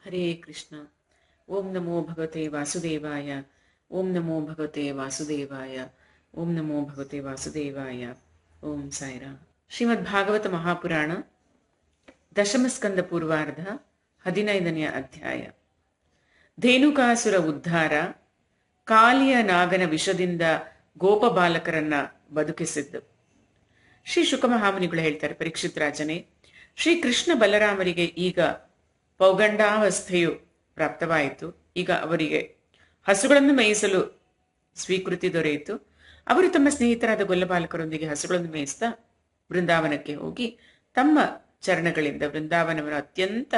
ಹರೇ ಕೃಷ್ಣ. ಓಂ ನಮೋ ಭಗವತೆ ವಾಸುದೇವಾಯ. ಓಂ ನಮೋ ಭಗವತೆ ವಾಸುದೇವಾಯ. ಓಂ ನಮೋ ಭಗವತೆ ವಾಸುದೇವಾಯ. ಓಂ ಸಾಯಿರಾಮ್. ಶ್ರೀಮದ್ ಭಾಗವತ ಮಹಾಪುರಾಣ ದಶಮಸ್ಕಂದ ಪೂರ್ವಾರ್ಧ 15ನೇ ಅಧ್ಯಾಯ. ಧೇನುಕಾಸುರ ಉದ್ಧಾರ. ಕಾಲಿಯ ನಾಗನ ವಿಷದಿಂದ ಗೋಪ ಬಾಲಕರನ್ನ ಬದುಕಿಸಿದ್ದು. ಶ್ರೀ ಶುಕಮಹಾಮುನಿಗಳು ಹೇಳ್ತಾರೆ, ಪರೀಕ್ಷಿತ್ ರಾಜನೇ, ಶ್ರೀ ಕೃಷ್ಣ ಬಲರಾಮರಿಗೆ ಈಗ ಪೌಗಂಡಾವಸ್ಥೆಯು ಪ್ರಾಪ್ತವಾಯಿತು. ಈಗ ಅವರಿಗೆ ಹಸುಗಳನ್ನು ಮೇಯಿಸಲು ಸ್ವೀಕೃತಿ ದೊರೆಯಿತು. ಅವರು ತಮ್ಮ ಸ್ನೇಹಿತರಾದ ಗೊಲ್ಲಬಾಲಕರೊಂದಿಗೆ ಹಸುಗಳನ್ನು ಮೇಯಿಸ್ತಾ ಬೃಂದಾವನಕ್ಕೆ ಹೋಗಿ ತಮ್ಮ ಚರಣಗಳಿಂದ ಬೃಂದಾವನವನ್ನು ಅತ್ಯಂತ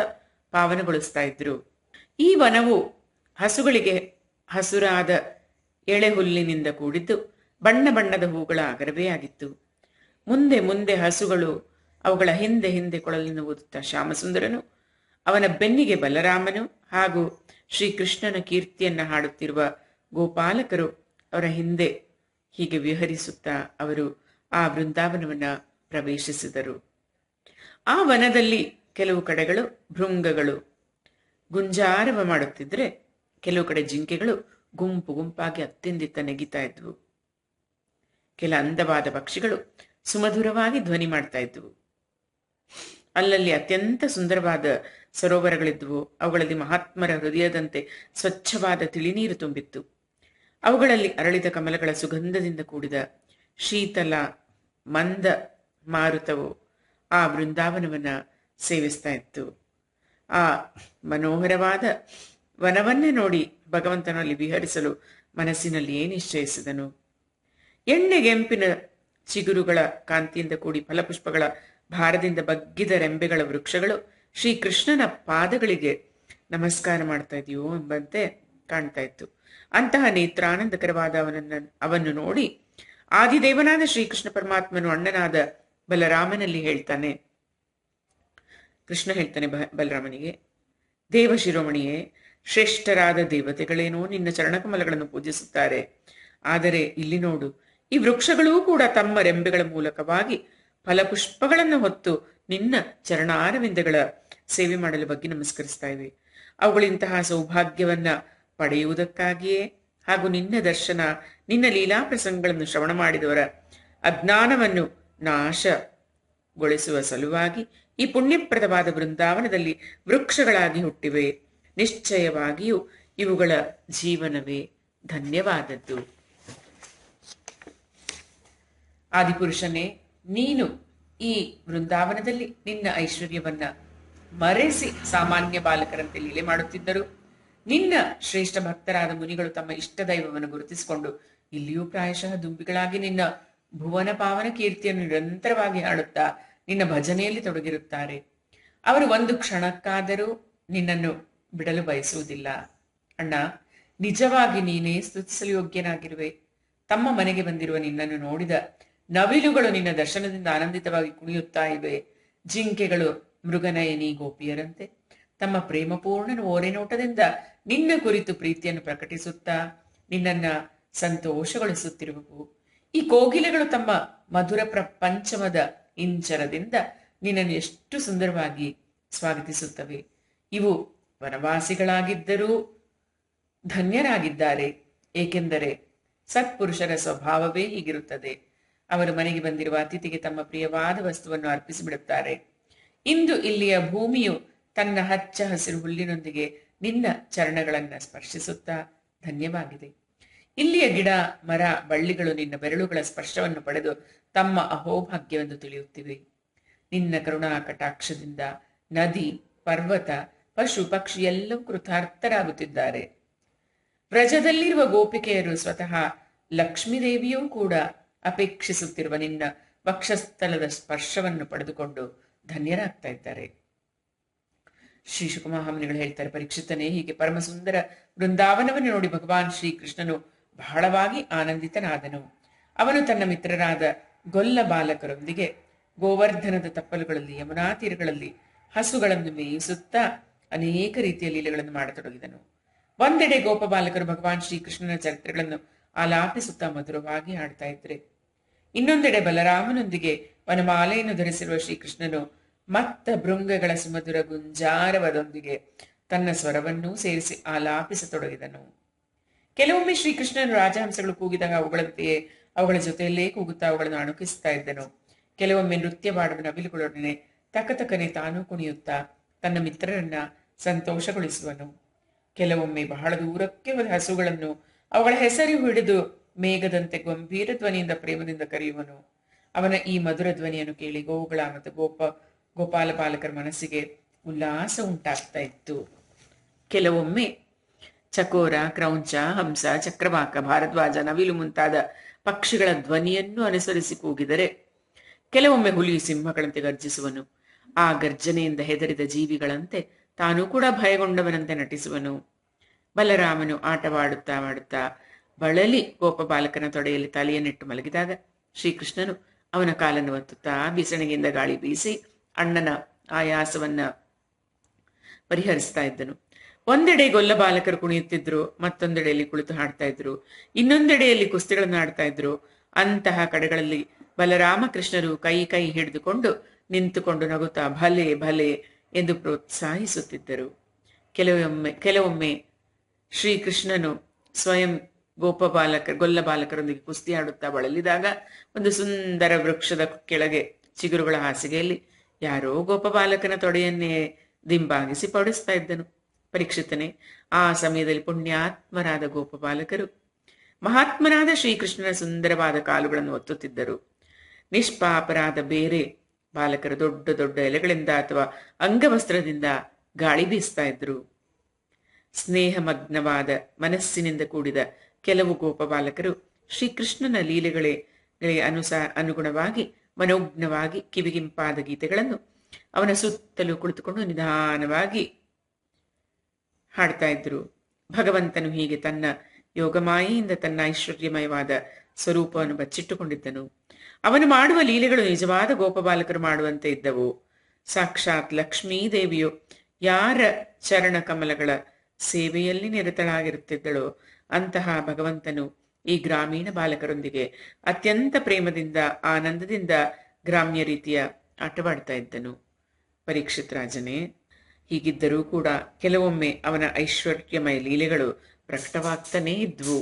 ಪಾವನಗೊಳಿಸ್ತಾ ಇದ್ರು. ಈ ವನವು ಹಸುಗಳಿಗೆ ಹಸುರಾದ ಎಳೆ ಹುಲ್ಲಿನಿಂದ ಕೂಡಿದ್ದು ಬಣ್ಣ ಬಣ್ಣದ ಹೂಗಳ ಆಗರವೇ ಆಗಿತ್ತು. ಮುಂದೆ ಮುಂದೆ ಹಸುಗಳು, ಅವುಗಳ ಹಿಂದೆ ಹಿಂದೆ ಕೊಳಲಿನ ಊದುತ್ತಾ ಶ್ಯಾಮಸುಂದರನು, ಅವನ ಬೆನ್ನಿಗೆ ಬಲರಾಮನು ಹಾಗೂ ಶ್ರೀಕೃಷ್ಣನ ಕೀರ್ತಿಯನ್ನ ಹಾಡುತ್ತಿರುವ ಗೋಪಾಲಕರು ಅವರ ಹಿಂದೆ ಹೀಗೆ ವಿಹರಿಸುತ್ತಾ ಅವರು ಆ ಬೃಂದಾವನವನ್ನ ಪ್ರವೇಶಿಸಿದರು. ಆ ವನದಲ್ಲಿ ಕೆಲವು ಕಡೆಗಳು ಭೃಂಗಗಳು ಗುಂಜಾರವ ಮಾಡುತ್ತಿದ್ರೆ, ಕೆಲವು ಕಡೆ ಜಿಂಕೆಗಳು ಗುಂಪು ಗುಂಪಾಗಿ ಅತ್ತಿಂದಿತ್ತ ನೆಗಿತಾ ಇದ್ವು. ಕೆಲ ಅಂದವಾದ ಪಕ್ಷಿಗಳು ಸುಮಧುರವಾಗಿ ಧ್ವನಿ ಮಾಡ್ತಾ ಇದ್ವು. ಅಲ್ಲಲ್ಲಿ ಅತ್ಯಂತ ಸುಂದರವಾದ ಸರೋವರಗಳಿದ್ವು. ಅವುಗಳಲ್ಲಿ ಮಹಾತ್ಮರ ಹೃದಯದಂತೆ ಸ್ವಚ್ಛವಾದ ತಿಳಿನೀರು ತುಂಬಿತ್ತು. ಅವುಗಳಲ್ಲಿ ಅರಳಿದ ಕಮಲಗಳ ಸುಗಂಧದಿಂದ ಕೂಡಿದ ಶೀತಲ ಮಂದ ಮಾರುತವು ಆ ಬೃಂದಾವನವನ್ನ ಸೇವಿಸ್ತಾ ಇತ್ತು. ಆ ಮನೋಹರವಾದ ವನವನ್ನೇ ನೋಡಿ ಭಗವಂತನಲ್ಲಿ ವಿಹರಿಸಲು ಮನಸ್ಸಿನಲ್ಲಿಯೇ ನಿಶ್ಚಯಿಸಿದನು. ಎಣ್ಣೆಗೆಂಪಿನ ಚಿಗುರುಗಳ ಕಾಂತಿಯಿಂದ ಕೂಡಿ ಫಲಪುಷ್ಪಗಳ ಭಾರದಿಂದ ಬಗ್ಗಿದ ರೆಂಬೆಗಳ ವೃಕ್ಷಗಳು ಶ್ರೀಕೃಷ್ಣನ ಪಾದಗಳಿಗೆ ನಮಸ್ಕಾರ ಮಾಡ್ತಾ ಇದೆಯೋ ಎಂಬಂತೆ ಕಾಣ್ತಾ ಇತ್ತು. ಅಂತಹ ನೇತ್ರಾನಂದಕರವಾದ ಅವನ್ನು ನೋಡಿ ಆದಿದೇವನಾದ ಶ್ರೀಕೃಷ್ಣ ಪರಮಾತ್ಮನು ಅಣ್ಣನಾದ ಬಲರಾಮನಲ್ಲಿ ಹೇಳ್ತಾನೆ. ಕೃಷ್ಣ ಹೇಳ್ತಾನೆ ಬಲರಾಮನಿಗೆ, ದೇವ ಶಿರೋಮಣಿಯೇ, ಶ್ರೇಷ್ಠರಾದ ದೇವತೆಗಳೇನೋ ನಿನ್ನ ಚರಣಕಮಲಗಳನ್ನು ಪೂಜಿಸುತ್ತಾರೆ. ಆದರೆ ಇಲ್ಲಿ ನೋಡು, ಈ ವೃಕ್ಷಗಳೂ ಕೂಡ ತಮ್ಮ ರೆಂಬೆಗಳ ಮೂಲಕವಾಗಿ ಫಲಪುಷ್ಪಗಳನ್ನು ಹೊತ್ತು ನಿನ್ನ ಚರಣಾರವಿಂದಗಳ ಸೇವೆ ಮಾಡಲು ಬಗ್ಗೆ ನಮಸ್ಕರಿಸ್ತಾ ಇವೆ. ಅವುಗಳಿಂತಹ ಸೌಭಾಗ್ಯವನ್ನ ಪಡೆಯುವುದಕ್ಕಾಗಿಯೇ ಹಾಗೂ ನಿನ್ನ ದರ್ಶನ, ನಿನ್ನ ಲೀಲಾ ಪ್ರಸಂಗಗಳನ್ನು ಶ್ರವಣ ಮಾಡಿದವರ ಅಜ್ಞಾನವನ್ನು ನಾಶಗೊಳಿಸುವ ಸಲುವಾಗಿ ಈ ಪುಣ್ಯಪ್ರದವಾದ ಬೃಂದಾವನದಲ್ಲಿ ವೃಕ್ಷಗಳಾಗಿ ಹುಟ್ಟಿವೆ. ನಿಶ್ಚಯವಾಗಿಯೂ ಇವುಗಳ ಜೀವನವೇ ಧನ್ಯವಾದದ್ದು. ಆದಿಪುರುಷನೇ, ನೀನು ಈ ವೃಂದಾವನದಲ್ಲಿ ನಿನ್ನ ಐಶ್ವರ್ಯವನ್ನ ಮರೆಸಿ ಸಾಮಾನ್ಯ ಬಾಲಕರಂತೆ ಲೀಲೆ ಮಾಡುತ್ತಿದ್ದರು. ನಿನ್ನ ಶ್ರೇಷ್ಠ ಭಕ್ತರಾದ ಮುನಿಗಳು ತಮ್ಮ ಇಷ್ಟ ದೈವವನ್ನು ಗುರುತಿಸಿಕೊಂಡು ಇಲ್ಲಿಯೂ ಪ್ರಾಯಶಃ ದುಂಬಿಗಳಾಗಿ ನಿನ್ನ ಭುವನ ಪಾವನ ಕೀರ್ತಿಯನ್ನು ನಿರಂತರವಾಗಿ ಹಾಡುತ್ತಾ ನಿನ್ನ ಭಜನೆಯಲ್ಲಿ ತೊಡಗಿರುತ್ತಾರೆ. ಅವರು ಒಂದು ಕ್ಷಣಕ್ಕಾದರೂ ನಿನ್ನನ್ನು ಬಿಡಲು ಬಯಸುವುದಿಲ್ಲ. ಅಣ್ಣ, ನಿಜವಾಗಿ ನೀನೇ ಸ್ತುತಿಸಲು ಯೋಗ್ಯನಾಗಿರುವೆ. ತಮ್ಮ ಮನೆಗೆ ಬಂದಿರುವ ನಿನ್ನನ್ನು ನೋಡಿದ ನವಿಲುಗಳು ನಿನ್ನ ದರ್ಶನದಿಂದ ಆನಂದಿತವಾಗಿ ಕುಣಿಯುತ್ತಾ ಇವೆ. ಜಿಂಕೆಗಳು ಮೃಗನಯನಿ ಗೋಪಿಯರಂತೆ ತಮ್ಮ ಪ್ರೇಮಪೂರ್ಣ ಓರೆನೋಟದಿಂದ ನಿನ್ನ ಕುರಿತು ಪ್ರೀತಿಯನ್ನು ಪ್ರಕಟಿಸುತ್ತಾ ನಿನ್ನನ್ನ ಸಂತೋಷಗೊಳಿಸುತ್ತಿರುವವು. ಈ ಕೋಗಿಲೆಗಳು ತಮ್ಮ ಮಧುರ ಪ್ರಪಂಚಮದ ಇಂಚರದಿಂದ ನಿನ್ನನ್ನು ಎಷ್ಟು ಸುಂದರವಾಗಿ ಸ್ವಾಗತಿಸುತ್ತವೆ. ಇವು ವನವಾಸಿಗಳಾಗಿದ್ದರೂ ಧನ್ಯರಾಗಿದ್ದಾರೆ, ಏಕೆಂದರೆ ಸತ್ಪುರುಷರ ಸ್ವಭಾವವೇ ಹೀಗಿರುತ್ತದೆ. ಅವರು ಮನೆಗೆ ಬಂದಿರುವ ಅತಿಥಿಗೆ ತಮ್ಮ ಪ್ರಿಯವಾದ ವಸ್ತುವನ್ನು ಅರ್ಪಿಸಿಬಿಡುತ್ತಾರೆ. ಇಂದು ಇಲ್ಲಿಯ ಭೂಮಿಯು ತನ್ನ ಹಚ್ಚ ಹಸಿರು ಹುಲ್ಲಿನೊಂದಿಗೆ ನಿನ್ನ ಚರಣಗಳನ್ನ ಸ್ಪರ್ಶಿಸುತ್ತಾ ಧನ್ಯವಾಗಿದೆ. ಇಲ್ಲಿಯ ಗಿಡ ಮರ ಬಳ್ಳಿಗಳು ನಿನ್ನ ಬೆರಳುಗಳ ಸ್ಪರ್ಶವನ್ನು ಪಡೆದು ತಮ್ಮ ಅಹೋಭಾಗ್ಯವೆಂದು ತಿಳಿಯುತ್ತಿವೆ. ನಿನ್ನ ಕರುಣಾ ಕಟಾಕ್ಷದಿಂದ ನದಿ, ಪರ್ವತ, ಪಶು ಪಕ್ಷಿ ಎಲ್ಲವೂ ಕೃತಾರ್ಥರಾಗುತ್ತಿದ್ದಾರೆ. ವ್ರಜದಲ್ಲಿರುವ ಗೋಪಿಕೆಯರು ಸ್ವತಃ ಲಕ್ಷ್ಮೀದೇವಿಯೂ ಕೂಡ ಅಪೇಕ್ಷಿಸುತ್ತಿರುವ ನಿನ್ನ ವಕ್ಷಸ್ಥಲದ ಸ್ಪರ್ಶವನ್ನು ಪಡೆದುಕೊಂಡು ಧನ್ಯರಾಗ್ತಾ ಇದ್ದಾರೆ. ಶ್ರೀ ಶುಕಮಹಾಮುನಿಗಳು ಹೇಳ್ತಾರೆ, ಪರೀಕ್ಷಿತನೇ, ಹೀಗೆ ಪರಮ ಸುಂದರ ವೃಂದಾವನವನ್ನು ನೋಡಿ ಭಗವಾನ್ ಶ್ರೀಕೃಷ್ಣನು ಬಹಳವಾಗಿ ಆನಂದಿತನಾದನು. ಅವನು ತನ್ನ ಮಿತ್ರರಾದ ಗೊಲ್ಲ ಬಾಲಕರೊಂದಿಗೆ ಗೋವರ್ಧನದ ತಪ್ಪಲುಗಳಲ್ಲಿ, ಯಮುನಾ ತೀರಗಳಲ್ಲಿ ಹಸುಗಳನ್ನು ಮೇಯಿಸುತ್ತಾ ಅನೇಕ ರೀತಿಯ ಲೀಲೆಗಳನ್ನು ಮಾಡತೊಡಗಿದನು. ಒಂದೆಡೆ ಗೋಪ ಬಾಲಕರು ಭಗವಾನ್ ಶ್ರೀಕೃಷ್ಣನ ಚರಿತ್ರೆಗಳನ್ನು ಆಲಾಪಿಸುತ್ತಾ ಮಧುರವಾಗಿ ಹಾಡ್ತಾ ಇದ್ರೆ, ಇನ್ನೊಂದೆಡೆ ಬಲರಾಮನೊಂದಿಗೆ ವನಮಾಲೆಯನ್ನು ಧರಿಸಿರುವ ಶ್ರೀಕೃಷ್ಣನು ಮತ್ತ ಭೃಂಗಗಳ ಸುಮಧುರ ಗುಂಜಾರವದೊಂದಿಗೆ ತನ್ನ ಸ್ವರವನ್ನೂ ಸೇರಿಸಿ ಆಲಾಪಿಸತೊಡಗಿದನು. ಕೆಲವೊಮ್ಮೆ ಶ್ರೀಕೃಷ್ಣನ ರಾಜಹಂಸಗಳು ಕೂಗಿದಾಗ ಅವುಗಳಂತೆಯೇ ಅವುಗಳ ಜೊತೆಯಲ್ಲೇ ಕೂಗುತ್ತಾ ಅವುಗಳನ್ನು ಅಣುಕಿಸ್ತಾ ಇದ್ದನು. ಕೆಲವೊಮ್ಮೆ ನೃತ್ಯ ಮಾಡುವ ನವಿಲುಗಳೊಡನೆ ತಕತಕನೆ ತಾನೂ ಕುಣಿಯುತ್ತಾ ತನ್ನ ಮಿತ್ರರನ್ನ ಸಂತೋಷಗೊಳಿಸುವನು. ಕೆಲವೊಮ್ಮೆ ಬಹಳ ದೂರಕ್ಕೆ ಹೋದ ಹಸುಗಳನ್ನು ಅವುಗಳ ಹೆಸರು ಹಿಡಿದು ಮೇಘದಂತೆ ಗಂಭೀರ ಧ್ವನಿಯಿಂದ ಪ್ರೇಮದಿಂದ ಕರೆಯುವನು. ಅವನ ಈ ಮಧುರ ಧ್ವನಿಯನ್ನು ಕೇಳಿ ಗೋವುಗಳ ಮತ್ತು ಗೋಪಾಲ ಬಾಲಕರ ಮನಸ್ಸಿಗೆ ಉಲ್ಲಾಸ ಉಂಟಾಗ್ತಾ ಇತ್ತು. ಕೆಲವೊಮ್ಮೆ ಚಕೋರ, ಕ್ರೌಂಚ, ಹಂಸ, ಚಕ್ರವಾಕ, ಭಾರದ್ವಾಜ, ನವಿಲು ಮುಂತಾದ ಪಕ್ಷಿಗಳ ಧ್ವನಿಯನ್ನು ಅನುಸರಿಸಿ ಕೂಗಿದರೆ, ಕೆಲವೊಮ್ಮೆ ಹುಲಿ ಸಿಂಹಗಳಂತೆ ಗರ್ಜಿಸುವನು. ಆ ಗರ್ಜನೆಯಿಂದ ಹೆದರಿದ ಜೀವಿಗಳಂತೆ ತಾನೂ ಕೂಡ ಭಯಗೊಂಡವನಂತೆ ನಟಿಸುವನು. ಬಲರಾಮನು ಆಟವಾಡುತ್ತಾ ಬಳಲಿ ಗೋಪಬಾಲಕನ ತೊಡೆಯಲ್ಲಿ ತಲೆಯನ್ನಿಟ್ಟು ಮಲಗಿದಾಗ ಶ್ರೀಕೃಷ್ಣನು ಅವನ ಕಾಲನ್ನು ಒತ್ತುತ್ತಾ ಬೀಸಣಿಗೆಯಿಂದ ಗಾಳಿ ಬೀಸಿ ಅಣ್ಣನ ಆಯಾಸವನ್ನ ಪರಿಹರಿಸ್ತಾ ಇದ್ದನು. ಒಂದೆಡೆ ಗೊಲ್ಲ ಬಾಲಕರು ಕುಣಿಯುತ್ತಿದ್ರು, ಮತ್ತೊಂದೆಡೆಯಲ್ಲಿ ಕುಳಿತು ಹಾಡ್ತಾ ಇದ್ರು, ಇನ್ನೊಂದೆಡೆಯಲ್ಲಿ ಕುಸ್ತಿಗಳನ್ನು ಆಡ್ತಾ ಇದ್ರು. ಅಂತಹ ಕಡೆಗಳಲ್ಲಿ ಬಲರಾಮಕೃಷ್ಣರು ಕೈ ಹಿಡಿದುಕೊಂಡು ನಿಂತುಕೊಂಡು ನಗುತ್ತಾ ಭಲೆ ಭಲೆ ಎಂದು ಪ್ರೋತ್ಸಾಹಿಸುತ್ತಿದ್ದರು. ಕೆಲವೊಮ್ಮೆ ಶ್ರೀಕೃಷ್ಣನು ಸ್ವಯಂ ಗೊಲ್ಲ ಬಾಲಕರೊಂದಿಗೆ ಕುಸ್ತಿ ಆಡುತ್ತಾ ಬಳಲಿದಾಗ ಒಂದು ಸುಂದರ ವೃಕ್ಷದ ಕೆಳಗೆ ಚಿಗುರುಗಳ ಹಾಸಿಗೆಯಲ್ಲಿ ಯಾರೋ ಗೋಪಬಾಲಕನ ತೊಡೆಯನ್ನೇ ದಿಂಬಾಗಿಸಿ ಪಡಿಸ್ತಾ ಇದ್ದನು. ಪರೀಕ್ಷಿತನೇ, ಆ ಸಮಯದಲ್ಲಿ ಪುಣ್ಯಾತ್ಮರಾದ ಗೋಪಬಾಲಕರು ಮಹಾತ್ಮನಾದ ಶ್ರೀಕೃಷ್ಣನ ಸುಂದರವಾದ ಕಾಲುಗಳನ್ನು ಒತ್ತುತ್ತಿದ್ದರು. ನಿಷ್ಪಾಪರಾದ ಬೇರೆ ಬಾಲಕರು ದೊಡ್ಡ ದೊಡ್ಡ ಎಲೆಗಳಿಂದ ಅಥವಾ ಅಂಗವಸ್ತ್ರದಿಂದ ಗಾಳಿ ಬೀಸ್ತಾ ಇದ್ರು. ಸ್ನೇಹಮಗ್ನವಾದ ಮನಸ್ಸಿನಿಂದ ಕೂಡಿದ ಕೆಲವು ಗೋಪಬಾಲಕರು ಶ್ರೀಕೃಷ್ಣನ ಲೀಲೆಗಳಿಗೆ ಅನುಗುಣವಾಗಿ ಮನೋಜ್ಞವಾಗಿ ಕಿವಿಗಿಂಪಾದ ಗೀತೆಗಳನ್ನು ಅವನ ಸುತ್ತಲೂ ಕುಳಿತುಕೊಂಡು ನಿಧಾನವಾಗಿ ಹಾಡ್ತಾ ಇದ್ರು. ಭಗವಂತನು ಹೀಗೆ ತನ್ನ ಯೋಗಮಾಯೆಯಿಂದ ತನ್ನ ಐಶ್ವರ್ಯಮಯವಾದ ಸ್ವರೂಪವನ್ನು ಬಚ್ಚಿಟ್ಟುಕೊಂಡಿದ್ದನು. ಅವನು ಮಾಡುವ ಲೀಲೆಗಳು ನಿಜವಾದ ಗೋಪಬಾಲಕರು ಮಾಡುವಂತೆ ಇದ್ದವು. ಸಾಕ್ಷಾತ್ ಲಕ್ಷ್ಮೀದೇವಿಯು ಯಾರ ಚರಣ ಕಮಲಗಳ ಸೇವೆಯಲ್ಲಿ ನಿರತಳಾಗಿರುತ್ತಿದ್ದಳೋ ಅಂತಹ ಭಗವಂತನು ಈ ಗ್ರಾಮೀಣ ಬಾಲಕರೊಂದಿಗೆ ಅತ್ಯಂತ ಪ್ರೇಮದಿಂದ ಆನಂದದಿಂದ ಗ್ರಾಮ್ಯ ರೀತಿಯ ಆಟವಾಡ್ತಾ ಇದ್ದನು. ಪರೀಕ್ಷಿತ್ ರಾಜನೇ, ಹೀಗಿದ್ದರೂ ಕೂಡ ಕೆಲವೊಮ್ಮೆ ಅವನ ಐಶ್ವರ್ಯಮಯ ಲೀಲೆಗಳು ಪ್ರಕಟವಾಗ್ತಾನೇ ಇದ್ವು.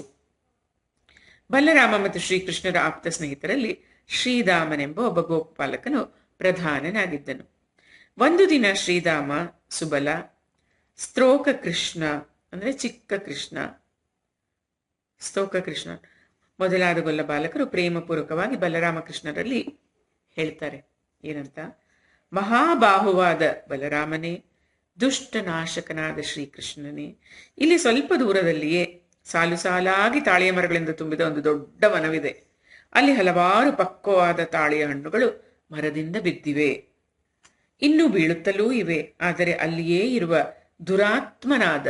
ಬಲರಾಮ ಮತ್ತು ಶ್ರೀಕೃಷ್ಣರ ಆಪ್ತ ಸ್ನೇಹಿತರಲ್ಲಿ ಶ್ರೀಧಾಮನೆಂಬ ಒಬ್ಬ ಗೋಪಾಲಕನು ಪ್ರಧಾನನಾಗಿದ್ದನು. ಒಂದು ದಿನ ಶ್ರೀಧಾಮ, ಸುಬಲ, ಸ್ತೋಕ ಕೃಷ್ಣ ಅಂದ್ರೆ ಚಿಕ್ಕ ಕೃಷ್ಣ, ಸ್ತೋಕ ಕೃಷ್ಣ ಮೊದಲಾದ ಗೊಲ್ಲ ಬಾಲಕರು ಪ್ರೇಮಪೂರ್ವಕವಾಗಿ ಬಲರಾಮಕೃಷ್ಣರಲ್ಲಿ ಹೇಳ್ತಾರೆ. ಏನಂತ? ಮಹಾಬಾಹುವಾದ ಬಲರಾಮನೇ, ದುಷ್ಟನಾಶಕನಾದ ಶ್ರೀಕೃಷ್ಣನೇ, ಇಲ್ಲಿ ಸ್ವಲ್ಪ ದೂರದಲ್ಲಿಯೇ ಸಾಲು ಸಾಲಾಗಿ ತಾಳೆಯ ಮರಗಳಿಂದ ತುಂಬಿದ ಒಂದು ದೊಡ್ಡ ವನವಿದೆ. ಅಲ್ಲಿ ಹಲವಾರು ಪಕ್ವವಾದ ತಾಳೆಯ ಹಣ್ಣುಗಳು ಮರದಿಂದ ಬಿದ್ದಿವೆ, ಇನ್ನೂ ಬೀಳುತ್ತಲೂ ಇವೆ. ಆದರೆ ಅಲ್ಲಿಯೇ ಇರುವ ದುರಾತ್ಮನಾದ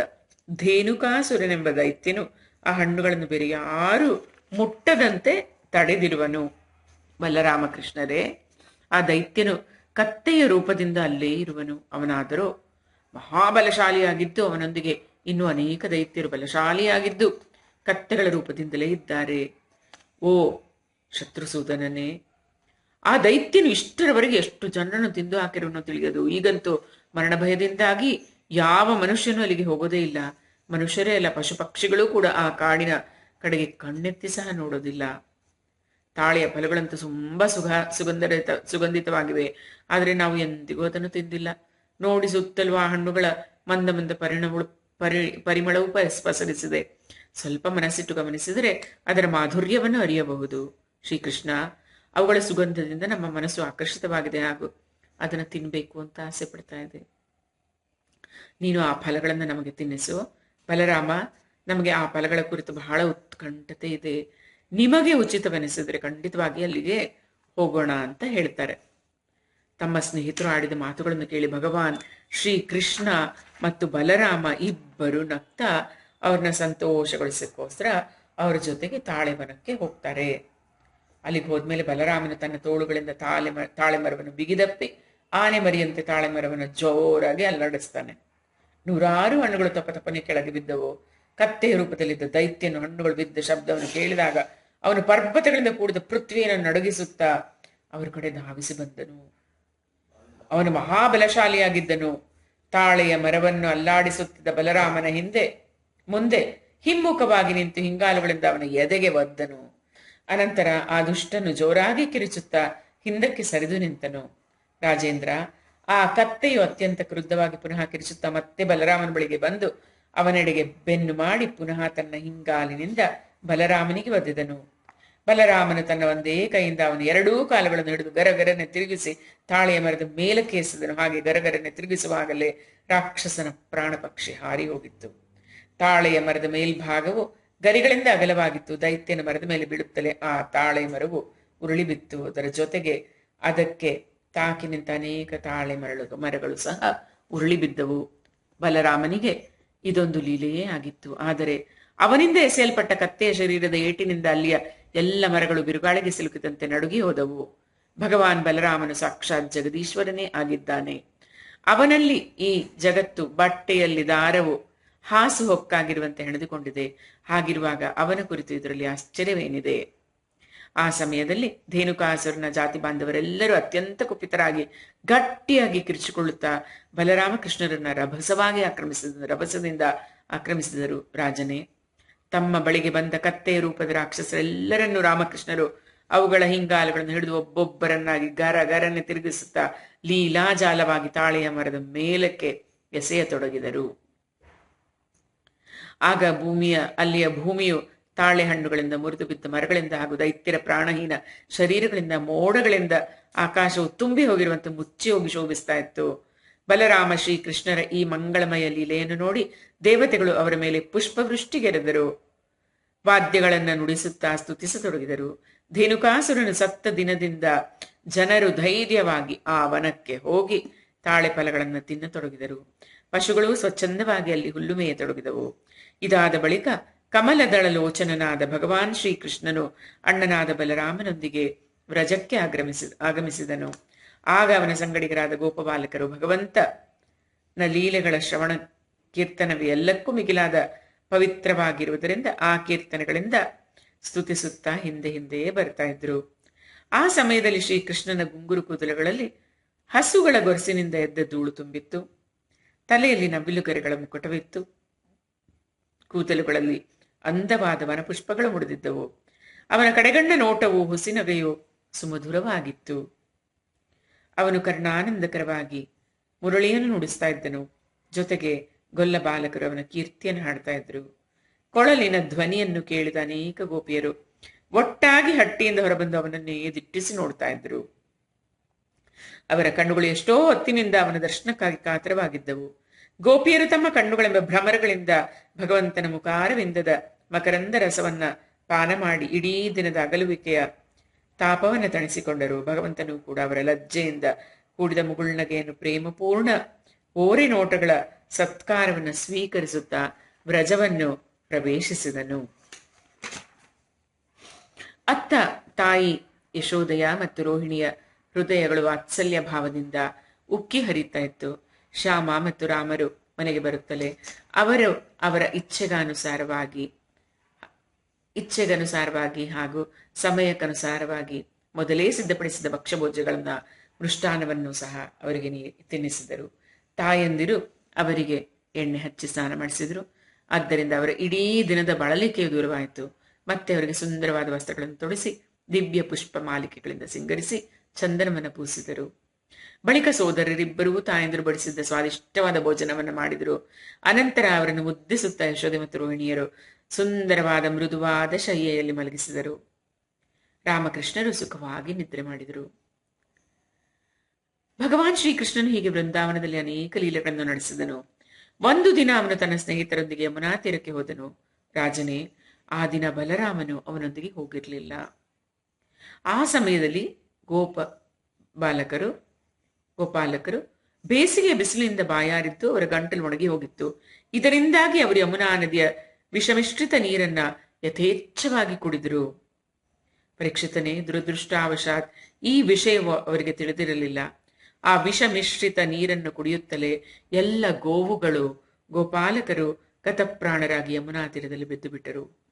ಧೇನುಕಾಸುರನೆಂಬ ದೈತ್ಯನು ಆ ಹಣ್ಣುಗಳನ್ನು ಬೇರೆ ಯಾರು ಮುಟ್ಟದಂತೆ ತಡೆದಿರುವನು. ಬಲರಾಮಕೃಷ್ಣರೇ, ಆ ದೈತ್ಯನು ಕತ್ತೆಯ ರೂಪದಿಂದ ಅಲ್ಲೇ ಇರುವನು. ಅವನಾದರೂ ಮಹಾಬಲಶಾಲಿಯಾಗಿದ್ದು ಅವನೊಂದಿಗೆ ಇನ್ನೂ ಅನೇಕ ದೈತ್ಯರು ಬಲಶಾಲಿಯಾಗಿದ್ದು ಕತ್ತೆಗಳ ರೂಪದಿಂದಲೇ ಇದ್ದಾರೆ. ಓ ಶತ್ರುಸೂದನನೇ, ಆ ದೈತ್ಯನು ಇಷ್ಟರವರೆಗೆ ಎಷ್ಟು ಜನರನ್ನು ತಿಂದು ಹಾಕಿರುವನು ತಿಳಿಯದು. ಈಗಂತೂ ಮರಣ ಭಯದಿಂದಾಗಿ ಯಾವ ಮನುಷ್ಯನೂ ಅಲ್ಲಿಗೆ ಹೋಗೋದೇ ಇಲ್ಲ. ಮನುಷ್ಯರೇ ಅಲ್ಲ, ಪಶು ಪಕ್ಷಿಗಳು ಕೂಡ ಆ ಕಾಡಿನ ಕಡೆಗೆ ಕಣ್ಣೆತ್ತಿ ಸಹ ನೋಡೋದಿಲ್ಲ. ತಾಳೆಯ ಫಲಗಳಂತೂ ತುಂಬಾ ಸುಗಂಧಿತವಾಗಿವೆ, ಆದರೆ ನಾವು ಎಂದಿಗೂ ಅದನ್ನು ತಿಂದಿಲ್ಲ. ನೋಡಿ ಸುತ್ತಲೂ ಆ ಹಣ್ಣುಗಳ ಮಂದ ಮಂದ ಪರಿಮಳವು ಪಸರಿಸಿದೆ. ಸ್ವಲ್ಪ ಮನಸ್ಸಿಟ್ಟು ಗಮನಿಸಿದರೆ ಅದರ ಮಾಧುರ್ಯವನ್ನು ಅರಿಯಬಹುದು. ಶ್ರೀಕೃಷ್ಣ, ಅವುಗಳ ಸುಗಂಧದಿಂದ ನಮ್ಮ ಮನಸ್ಸು ಆಕರ್ಷಿತವಾಗಿದೆ ಹಾಗೂ ಅದನ್ನು ತಿನ್ಬೇಕು ಅಂತ ಆಸೆ ಪಡ್ತಾ ಇದೆ. ನೀನು ಆ ಫಲಗಳನ್ನು ನಮಗೆ ತಿನ್ನಿಸು. ಬಲರಾಮ, ನಮಗೆ ಆ ಫಲಗಳ ಕುರಿತು ಬಹಳ ಉತ್ಕಂಠತೆ ಇದೆ. ನಿಮಗೆ ಉಚಿತವೆನಿಸಿದ್ರೆ ಖಂಡಿತವಾಗಿ ಅಲ್ಲಿಗೆ ಹೋಗೋಣ ಅಂತ ಹೇಳ್ತಾರೆ. ತಮ್ಮ ಸ್ನೇಹಿತರು ಆಡಿದ ಮಾತುಗಳನ್ನು ಕೇಳಿ ಭಗವಾನ್ ಶ್ರೀಕೃಷ್ಣ ಮತ್ತು ಬಲರಾಮ ಇಬ್ಬರು ನಗ್ತಾ ಅವ್ರನ್ನ ಸಂತೋಷಗೊಳಿಸೋಕ್ಕೋಸ್ಕರ ಅವ್ರ ಜೊತೆಗೆ ತಾಳೆವನಕ್ಕೆ ಹೋಗ್ತಾರೆ. ಅಲ್ಲಿಗೆ ಹೋದ್ಮೇಲೆ ಬಲರಾಮನು ತನ್ನ ತೋಳುಗಳಿಂದ ತಾಳೆ ಮರವನ್ನು ಬಿಗಿದಪ್ಪಿ ಆನೆ ಮರಿಯಂತೆ ತಾಳೆ ಮರವನ್ನು ಜೋರಾಗಿ ಅಲ್ಲಾಡಿಸ್ತಾನೆ. ನೂರಾರು ಹಣ್ಣುಗಳು ತಪ್ಪನೆ ಕೆಳಗೆ ಬಿದ್ದವು. ಕತ್ತೆಯ ರೂಪದಲ್ಲಿದ್ದ ದೈತ್ಯನು ಹಣ್ಣುಗಳು ಬಿದ್ದ ಶಬ್ದವನ್ನು ಕೇಳಿದಾಗ ಅವನು ಪರ್ವತಗಳಿಂದ ಕೂಡಿದ ಪೃಥ್ವಿಯನ್ನು ನಡುಗಿಸುತ್ತಾ ಅವರ ಕಡೆ ಧಾವಿಸಿ ಬಂದನು. ಅವನು ಮಹಾಬಲಶಾಲಿಯಾಗಿದ್ದನು. ತಾಳೆಯ ಮರವನ್ನು ಅಲ್ಲಾಡಿಸುತ್ತಿದ್ದ ಬಲರಾಮನ ಮುಂದೆ ಹಿಮ್ಮುಖವಾಗಿ ನಿಂತು ಹಿಂಗಾಲುಗಳಿಂದ ಅವನ ಎದೆಗೆ ಒದ್ದನು. ಅನಂತರ ಆ ದುಷ್ಟನು ಜೋರಾಗಿ ಕಿರಿಚುತ್ತಾ ಹಿಂದಕ್ಕೆ ಸರಿದು ನಿಂತನು. ರಾಜೇಂದ್ರ, ಆ ಕತ್ತೆಯು ಅತ್ಯಂತ ಕ್ರುದ್ಧವಾಗಿ ಪುನಃ ಕಿರಿಚುತ್ತಾ ಮತ್ತೆ ಬಲರಾಮನ ಬಳಿಗೆ ಬಂದು ಅವನೆಡೆಗೆ ಬೆನ್ನು ಮಾಡಿ ಪುನಃ ತನ್ನ ಹಿಂಗಾಲಿನಿಂದ ಬಲರಾಮನಿಗೆ ಒದ್ದಿದನು. ಬಲರಾಮನು ತನ್ನ ಒಂದೇ ಕೈಯಿಂದ ಅವನ ಎರಡೂ ಕಾಲುಗಳನ್ನು ಹಿಡಿದು ಗರಗರನೆ ತಿರುಗಿಸಿ ತಾಳೆಯ ಮರದ ಮೇಲಕ್ಕೆ ಎಸೆದನು. ಹಾಗೆ ಗರಗರನೆ ತಿರುಗಿಸುವಾಗಲೇ ರಾಕ್ಷಸನ ಪ್ರಾಣ ಪಕ್ಷಿ ಹಾರಿ ಹೋಗಿತ್ತು. ತಾಳೆಯ ಮರದ ಮೇಲ್ಭಾಗವು ಗರಿಗಳಿಂದ ಅಗಲವಾಗಿತ್ತು. ದೈತ್ಯನ ಮರದ ಮೇಲೆ ಬೀಳುತ್ತಲೇ ಆ ತಾಳೆ ಮರವು ಉರುಳಿ ಬಿತ್ತು. ಅದರ ಜೊತೆಗೆ ಅದಕ್ಕೆ ತಾಕಿ ನಿಂತ ಅನೇಕ ತಾಳೆ ಮರಗಳು ಸಹ ಉರುಳಿ ಬಿದ್ದವು. ಬಲರಾಮನಿಗೆ ಇದೊಂದು ಲೀಲೆಯೇ ಆಗಿತ್ತು. ಆದರೆ ಅವನಿಂದ ಎಸೆಯಲ್ಪಟ್ಟ ಕತ್ತೆಯ ಶರೀರದ ಏಟಿನಿಂದ ಅಲ್ಲಿಯ ಎಲ್ಲ ಮರಗಳು ಬಿರುಗಾಳಿಗೆ ಸಿಲುಕಿದಂತೆ ನಡುಗಿ ಹೋದವು. ಭಗವಾನ್ ಬಲರಾಮನು ಸಾಕ್ಷಾತ್ ಜಗದೀಶ್ವರನೇ ಆಗಿದ್ದಾನೆ. ಅವನಲ್ಲಿ ಈ ಜಗತ್ತು ಬಟ್ಟೆಯಲ್ಲಿ ದಾರವು ಹಾಸು ಹೊಕ್ಕಾಗಿರುವಂತೆ ಹೆಣೆದುಕೊಂಡಿದೆ. ಹಾಗಿರುವಾಗ ಅವನ ಕುರಿತು ಇದರಲ್ಲಿ ಆಶ್ಚರ್ಯವೇನಿದೆ? ಆ ಸಮಯದಲ್ಲಿ ಧೇನುಕಾಸುರನ ಜಾತಿ ಬಾಂಧವರೆಲ್ಲರೂ ಅತ್ಯಂತ ಕುಪಿತರಾಗಿ ಗಟ್ಟಿಯಾಗಿ ಕಿರಿಚಿಕೊಳ್ಳುತ್ತಾ ಬಲರಾಮಕೃಷ್ಣರನ್ನ ರಭಸದಿಂದ ಆಕ್ರಮಿಸಿದರು. ರಾಜನೇ, ತಮ್ಮ ಬಳಿಗೆ ಬಂದ ಕತ್ತೆಯ ರೂಪದ ರಾಕ್ಷಸರೆಲ್ಲರನ್ನೂ ರಾಮಕೃಷ್ಣರು ಅವುಗಳ ಹಿಂಗಾಲುಗಳನ್ನು ಹಿಡಿದು ಒಬ್ಬೊಬ್ಬರನ್ನಾಗಿ ಗರಗರನೆ ತಿರುಗಿಸುತ್ತಾ ಲೀಲಾಜಾಲವಾಗಿ ತಾಳೆಯ ಮರದ ಮೇಲಕ್ಕೆ ಎಸೆಯತೊಡಗಿದರು. ಆಗ ಅಲ್ಲಿಯ ಭೂಮಿಯು ತಾಳೆ ಹಣ್ಣುಗಳಿಂದ ಮುರಿದು ಬಿದ್ದ ಮರಗಳಿಂದ ಹಾಗೂ ದೈತ್ಯರ ಪ್ರಾಣಹೀನ ಶರೀರಗಳಿಂದ ಮೋಡಗಳಿಂದ ಆಕಾಶವು ತುಂಬಿ ಹೋಗಿರುವಂತೆ ಮುಚ್ಚಿ ಹೋಗಿ ಶೋಭಿಸ್ತಾ ಇತ್ತು. ಬಲರಾಮ ಶ್ರೀಕೃಷ್ಣರ ಈ ಮಂಗಳಮಯ ಲೀಲೆಯನ್ನು ನೋಡಿ ದೇವತೆಗಳು ಅವರ ಮೇಲೆ ಪುಷ್ಪವೃಷ್ಟಿಗೆರೆದರು. ವಾದ್ಯಗಳನ್ನ ನುಡಿಸುತ್ತಾ ಸ್ತುತಿಸತೊಡಗಿದರು. ಧೇನುಕಾಸುರನು ಸತ್ತ ದಿನದಿಂದ ಜನರು ಧೈರ್ಯವಾಗಿ ಆ ವನಕ್ಕೆ ಹೋಗಿ ತಾಳೆ ಫಲಗಳನ್ನು ತಿನ್ನತೊಡಗಿದರು. ಪಶುಗಳು ಸ್ವಚ್ಛಂದವಾಗಿ ಅಲ್ಲಿ ಹುಲ್ಲು ಮೇಯತೊಡಗಿದವು. ಇದಾದ ಬಳಿಕ ಕಮಲದಳ ಲೋಚನನಾದ ಭಗವಾನ್ ಶ್ರೀಕೃಷ್ಣನು ಅಣ್ಣನಾದ ಬಲರಾಮನೊಂದಿಗೆ ವ್ರಜಕ್ಕೆ ಆಗಮಿಸಿದನು. ಆಗ ಅವನ ಸಂಗಡಿಗರಾದ ಗೋಪಬಾಲಕರು ಭಗವಂತನ ಲೀಲೆಗಳ ಶ್ರವಣ ಕೀರ್ತನವೇ ಎಲ್ಲಕ್ಕೂ ಮಿಗಿಲಾದ ಪವಿತ್ರವಾಗಿರುವುದರಿಂದ ಆ ಕೀರ್ತನೆಗಳಿಂದ ಸ್ತುತಿಸುತ್ತಾ ಹಿಂದೆಯೇ ಬರ್ತಾ ಇದ್ರು. ಆ ಸಮಯದಲ್ಲಿ ಶ್ರೀಕೃಷ್ಣನ ಗುಂಗುರು ಕೂದಲುಗಳಲ್ಲಿ ಹಸುಗಳ ಗೊರಸಿನಿಂದ ಎದ್ದ ಧೂಳು ತುಂಬಿತ್ತು. ತಲೆಯಲ್ಲಿ ನವಿಲುಗರೆಗಳ ಮುಕುಟವಿತ್ತು. ಕೂದಲುಗಳಲ್ಲಿ ಅಂದವಾದ ವನಪುಷ್ಪಗಳು ಮುಡಿದಿದ್ದವು. ಅವನ ಕಡೆಗಣ್ಣ ನೋಟವು ಹುಸಿನಗೆಯು ಸುಮಧುರವಾಗಿತ್ತು. ಅವನು ಕರ್ಣಾನಂದಕರವಾಗಿ ಮುರಳಿಯನ್ನು ನುಡಿಸ್ತಾ ಇದ್ದನು. ಜೊತೆಗೆ ಗೊಲ್ಲ ಬಾಲಕರು ಅವನ ಕೀರ್ತಿಯನ್ನು ಹಾಡ್ತಾ ಇದ್ರು. ಕೊಳಲಿನ ಧ್ವನಿಯನ್ನು ಕೇಳಿದ ಅನೇಕ ಗೋಪಿಯರು ಒಟ್ಟಾಗಿ ಹಟ್ಟಿಯಿಂದ ಹೊರಬಂದು ಅವನನ್ನೇ ದಿಟ್ಟಿಸಿ ನೋಡ್ತಾ ಇದ್ರು. ಅವರ ಕಣ್ಣುಗಳು ಎಷ್ಟೋ ಹೊತ್ತಿನಿಂದ ಅವನ ದರ್ಶನಕ್ಕಾಗಿ ಕಾತರವಾಗಿದ್ದವು. ಗೋಪಿಯರು ತಮ್ಮ ಕಣ್ಣುಗಳೆಂಬ ಭ್ರಮರಗಳಿಂದ ಭಗವಂತನ ಮುಖಾರವಿಂದದ ಮಕರಂದ ರಸವನ್ನ ಪಾನ ಮಾಡಿ ಇಡೀ ದಿನದ ಅಗಲುವಿಕೆಯ ತಾಪವನ್ನು ತಣಿಸಿಕೊಂಡರು. ಭಗವಂತನು ಕೂಡ ಅವರ ಲಜ್ಜೆಯಿಂದ ಕೂಡಿದ ಮುಗುಳ್ನಗೆಯನ್ನು ಪ್ರೇಮಪೂರ್ಣ ಓರೆ ನೋಟಗಳ ಸತ್ಕಾರವನ್ನು ಸ್ವೀಕರಿಸುತ್ತಾ ವ್ರಜವನ್ನು ಪ್ರವೇಶಿಸಿದನು. ಅತ್ತ ತಾಯಿ ಯಶೋದಯ ಮತ್ತು ರೋಹಿಣಿಯ ಹೃದಯಗಳು ವಾತ್ಸಲ್ಯ ಭಾವದಿಂದ ಉಕ್ಕಿ ಹರಿತಾ ಇತ್ತು. ಶ್ಯಾಮ ಮತ್ತು ರಾಮರು ಮನೆಗೆ ಬರುತ್ತಲೇ ಅವರು ಅವರ ಇಚ್ಛೆಗನುಸಾರವಾಗಿ ಹಾಗೂ ಸಮಯಕ್ಕನುಸಾರವಾಗಿ ಮೊದಲೇ ಸಿದ್ಧಪಡಿಸಿದ ಭಕ್ಷ್ಯಭೋಜ್ಯಗಳನ್ನ ಮೃಷ್ಟಾನವನ್ನು ಸಹ ಅವರಿಗೆ ತಿನ್ನಿಸಿದರು. ತಾಯಂದಿರು ಅವರಿಗೆ ಎಣ್ಣೆ ಹಚ್ಚಿ ಸ್ನಾನ ಮಾಡಿಸಿದ್ರು. ಆದ್ದರಿಂದ ಅವರ ಇಡೀ ದಿನದ ಬಳಲಿಕೆಯು ದೂರವಾಯಿತು. ಮತ್ತೆ ಅವರಿಗೆ ಸುಂದರವಾದ ವಸ್ತ್ರಗಳನ್ನು ತೊಡಿಸಿ ದಿವ್ಯ ಪುಷ್ಪ ಮಾಲಿಕೆಗಳಿಂದ ಸಿಂಗರಿಸಿ ಚಂದನವನ್ನು ಪೂಸಿದರು. ಬಳಿಕ ಸೋದರರಿಬ್ಬರೂ ತಾಯಂದಿರು ಬಡಿಸಿದ್ದ ಸ್ವಾದಿಷ್ಟವಾದ ಭೋಜನವನ್ನು ಮಾಡಿದರು. ಅನಂತರ ಅವರನ್ನು ಮುದ್ದಿಸುತ್ತಾ ಯಶೋದೆ ಮತ್ತು ರೋಹಿಣಿಯರು ಸುಂದರವಾದ ಮೃದುವಾದ ಶಯ್ಯೆಯಲ್ಲಿ ಮಲಗಿಸಿದರು. ರಾಮಕೃಷ್ಣರು ಸುಖವಾಗಿ ನಿದ್ರೆ ಮಾಡಿದರು. ಭಗವಾನ್ ಶ್ರೀಕೃಷ್ಣನು ಹೀಗೆ ವೃಂದಾವನದಲ್ಲಿ ಅನೇಕ ಲೀಲೆಗಳನ್ನು ನಡೆಸಿದನು. ಒಂದು ದಿನ ಅವನು ತನ್ನ ಸ್ನೇಹಿತರೊಂದಿಗೆ ಯಮುನಾ ತೀರಕ್ಕೆ ಹೋದನು. ರಾಜನೇ, ಆ ದಿನ ಬಲರಾಮನು ಅವನೊಂದಿಗೆ ಹೋಗಿರಲಿಲ್ಲ. ಆ ಸಮಯದಲ್ಲಿ ಗೋಪಾಲಕರು ಬೇಸಿಗೆ ಬಿಸಿಲಿನಿಂದ ಬಾಯಾರಿದ್ದು ಅವರ ಗಂಟಲು ಒಣಗಿ ಹೋಗಿತ್ತು. ಇದರಿಂದಾಗಿ ಅವರು ಯಮುನಾ ನದಿಯ ವಿಷಮಿಶ್ರಿತ ನೀರನ್ನ ಯಥೇಚ್ಛವಾಗಿ ಕುಡಿದರು. ಪರೀಕ್ಷಿತನೇ, ದುರದೃಷ್ಟಾವಶಾತ್ ಈ ವಿಷಯವು ಅವರಿಗೆ ತಿಳಿದಿರಲಿಲ್ಲ. ಆ ವಿಷ ಮಿಶ್ರಿತ ನೀರನ್ನು ಕುಡಿಯುತ್ತಲೇ ಎಲ್ಲ ಗೋಪಾಲಕರು ಗತಪ್ರಾಣರಾಗಿ ಯಮುನಾ ತೀರದಲ್ಲಿ ಬಿದ್ದು ಬಿಟ್ಟರು.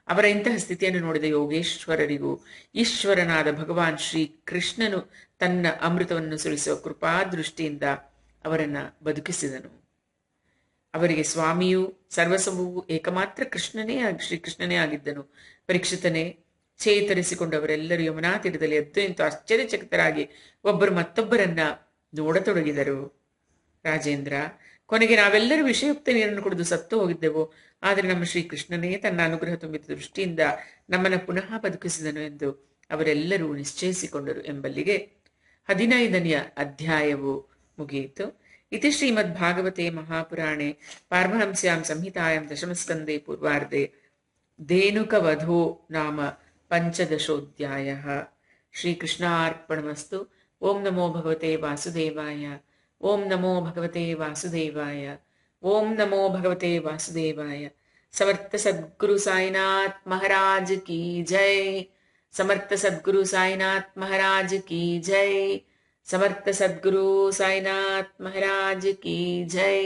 ಅವರ ಇಂತಹ ಸ್ಥಿತಿಯನ್ನು ನೋಡಿದ ಯೋಗೇಶ್ವರರಿಗೂ ಈಶ್ವರನಾದ ಭಗವಾನ್ ಶ್ರೀ ಕೃಷ್ಣನು ತನ್ನ ಅಮೃತವನ್ನು ಸುರಿಸುವ ಕೃಪಾದೃಷ್ಟಿಯಿಂದ ಅವರನ್ನ ಬದುಕಿಸಿದನು. ಅವರಿಗೆ ಸ್ವಾಮಿಯೂ ಸರ್ವಸ್ವವೂ ಏಕಮಾತ್ರ ಶ್ರೀಕೃಷ್ಣನೇ ಆಗಿದ್ದನು. ಪರೀಕ್ಷಿತನೇ ಚೇತರಿಸಿಕೊಂಡು ಅವರೆಲ್ಲರೂ ಯಮುನಾ ತೀರದಲ್ಲಿ ಎದ್ದು ನಿಂತು ಆಶ್ಚರ್ಯಚಕಿತರಾಗಿ ಒಬ್ಬರು ಮತ್ತೊಬ್ಬರನ್ನ ನೋಡತೊಡಗಿದರು. ರಾಜೇಂದ್ರ, ಕೊನೆಗೆ ನಾವೆಲ್ಲರೂ ವಿಷಯುಕ್ತ ನೀರನ್ನು ಕುಡಿದು ಸತ್ತು ಹೋಗಿದ್ದೆವು. ಆದರೆ ನಮ್ಮ ಶ್ರೀಕೃಷ್ಣನೇ ತನ್ನ ಅನುಗ್ರಹ ತುಂಬಿದ ದೃಷ್ಟಿಯಿಂದ ನಮ್ಮನ್ನು ಪುನಃ ಬದುಕಿಸಿದನು ಎಂದು ಅವರೆಲ್ಲರೂ ನಿಶ್ಚಯಿಸಿಕೊಂಡರು ಎಂಬಲ್ಲಿಗೆ 15ನೆಯ ಅಧ್ಯಾಯವು ಮುಗಿಯಿತು. ಇತಿ ಶ್ರೀಮದ್ ಭಾಗವತೆ ಮಹಾಪುರಾಣೆ ಪಾರಮಹಂಸ್ಯಾಂ ಸಂಹಿತಾಯಾಂ ದಶಮಸ್ಕಂದೇ ಪೂರ್ವಾರ್ಧೆ ಧೇನುಕವಧೋ ನಾಮ ಪಂಚದಶೋಧ್ಯಾಯಃ. ಶ್ರೀಕೃಷ್ಣಾರ್ಪಣಮಸ್ತು. ಓಂ ನಮೋ ಭಗವತೆ ವಾಸುದೇವಾಯ. ಓಂ ನಮೋ ಭಗವತೆ ವಾಸುದೇವಾಯ. ಓಂ ನಮೋ ಭಗವತೆ ವಾಸುದೇವಾಯ. ಸಮರ್ಥ ಸದ್ಗುರು ಸಾಯಿನಾಥ್ ಮಹಾರಾಜ್ ಕಿ ಜೈ. ಸಮರ್ಥ ಸದ್ಗುರು ಸಾಯಿನಾಥ್ ಮಹಾರಾಜ್ ಕಿ ಜೈ. ಸಮರ್ಥ ಸದ್ಗುರು ಸಾಯಿನಾಥ್ ಮಹಾರಾಜ್ ಕಿ ಜೈ.